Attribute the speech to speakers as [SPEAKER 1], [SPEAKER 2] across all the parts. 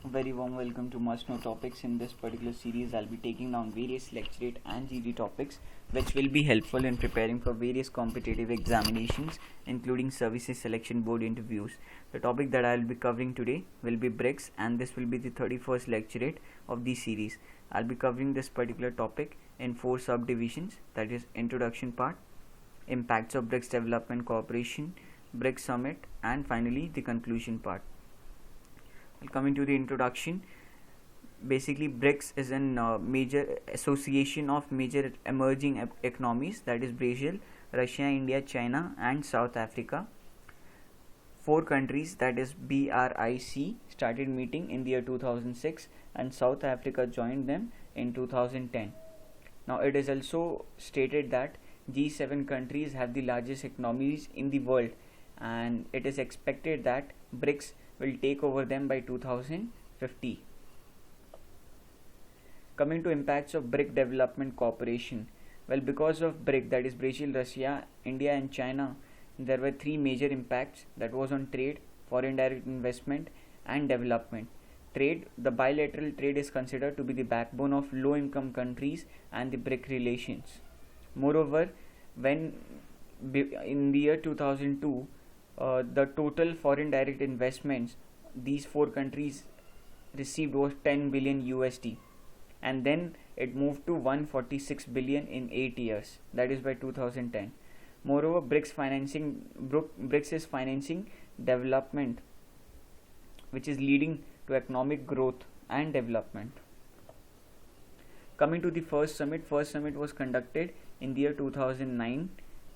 [SPEAKER 1] A very warm welcome to Must Know Topics. In this particular series, I'll be taking down various lecturate and GD topics which will be helpful in preparing for various competitive examinations, including Services Selection Board interviews. The topic that I'll be covering today will be BRICS, and this will be the 31st lecturate of the series. I'll be covering this particular topic in 4 subdivisions, that is, introduction part, impacts of BRICS development cooperation, BRICS summit, and finally the conclusion part. Coming to the introduction, basically BRICS is a major association of major emerging economies, that is Brazil, Russia, India, China and South Africa. 4 countries, that is BRIC, started meeting in the year 2006 and South Africa joined them in 2010. Now it is also stated that G7 countries have the largest economies in the world, and it is expected that BRICS will take over them by 2050. Coming to impacts of BRIC development cooperation, well, because of BRIC, that is Brazil, Russia, India and China, there were 3 major impacts, that was on trade, foreign direct investment and development. Trade, the bilateral trade is considered to be the backbone of low income countries and the BRIC relations. Moreover, when in the year 2002, the total foreign direct investments these 4 countries received was 10 billion USD, and then it moved to 146 billion in 8 years, that is by 2010. Moreover, BRICS is financing development, which is leading to economic growth and development. Coming to the first summit was conducted in the year 2009,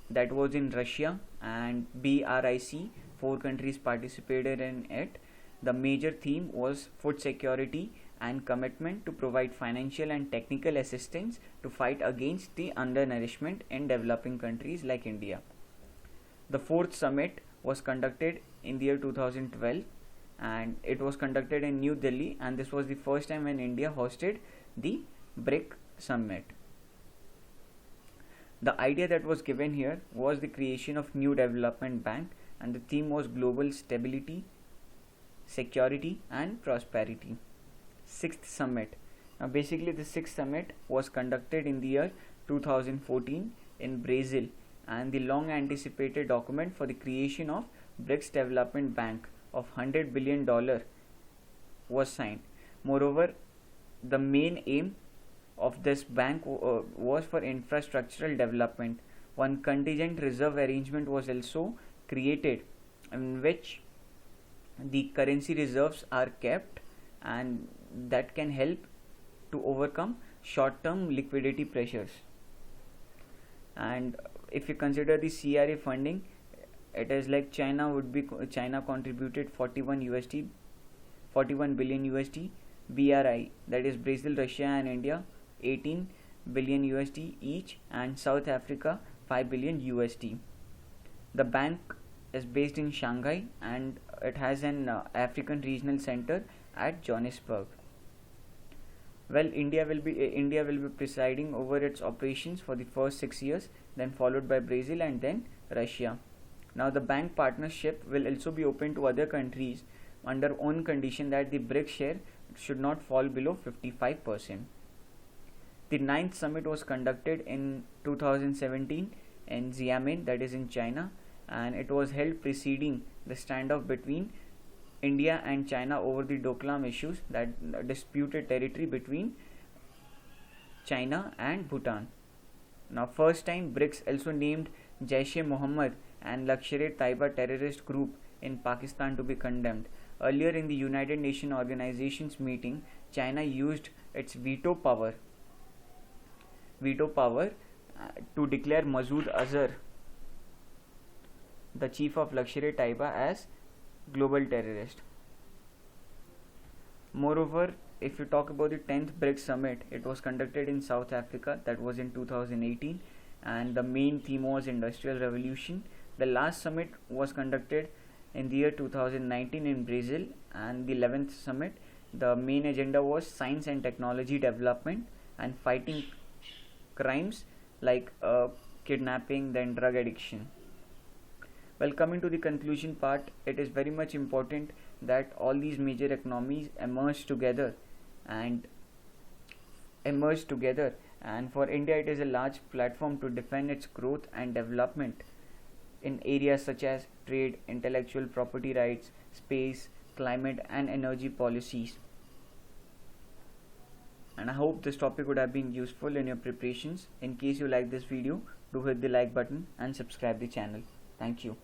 [SPEAKER 1] that was in Russia, and BRIC, 4 countries participated in it. The major theme was food security and commitment to provide financial and technical assistance to fight against the undernourishment in developing countries like India. The 4th summit was conducted in the year 2012, and it was conducted in New Delhi, and this was the first time when India hosted the BRIC summit. The idea that was given here was the creation of new development bank, and the theme was global stability, security and prosperity. 6th summit. Now basically the 6th summit was conducted in the year 2014 in Brazil, and the long anticipated document for the creation of BRICS Development Bank of $100 billion was signed. Moreover, the main aim of this bank was for infrastructural development. One contingent reserve arrangement was also created, in which the currency reserves are kept, and that can help to overcome short-term liquidity pressures. And if you consider the CRA funding, it is like China contributed 41 billion USD, BRI, that is Brazil, Russia and India, 18 billion USD each, and South Africa 5 billion USD. The bank is based in Shanghai, and it has an African regional center at Johannesburg. Well, India will be presiding over its operations for the first 6 years, then followed by Brazil and then Russia. Now the bank partnership will also be open to other countries under one condition, that the BRICS share should not fall below 55%. The 9th summit was conducted in 2017 in Xiamen, that is in China, and it was held preceding the standoff between India and China over the Doklam issues, that disputed territory between China and Bhutan. Now first time BRICS also named Jaish-e-Mohammed and Lashkar-e-Taiba terrorist group in Pakistan to be condemned. Earlier in the United Nations Organization's meeting, China used its veto power to declare Masood Azhar, the chief of Lashkar-e-Taiba, as global terrorist. Moreover, if you talk about the 10th BRICS summit, it was conducted in South Africa, that was in 2018, and the main theme was industrial revolution. The last summit was conducted in the year 2019 in Brazil, and the 11th summit, the main agenda was science and technology development and fighting crimes like kidnapping, then drug addiction. Well, coming to the conclusion part, it is very much important that all these major economies and emerge together, and for India it is a large platform to defend its growth and development in areas such as trade, intellectual property rights, space, climate and energy policies. And I hope this topic would have been useful in your preparations. In case you like this video, do hit the like button and subscribe the channel. Thank you.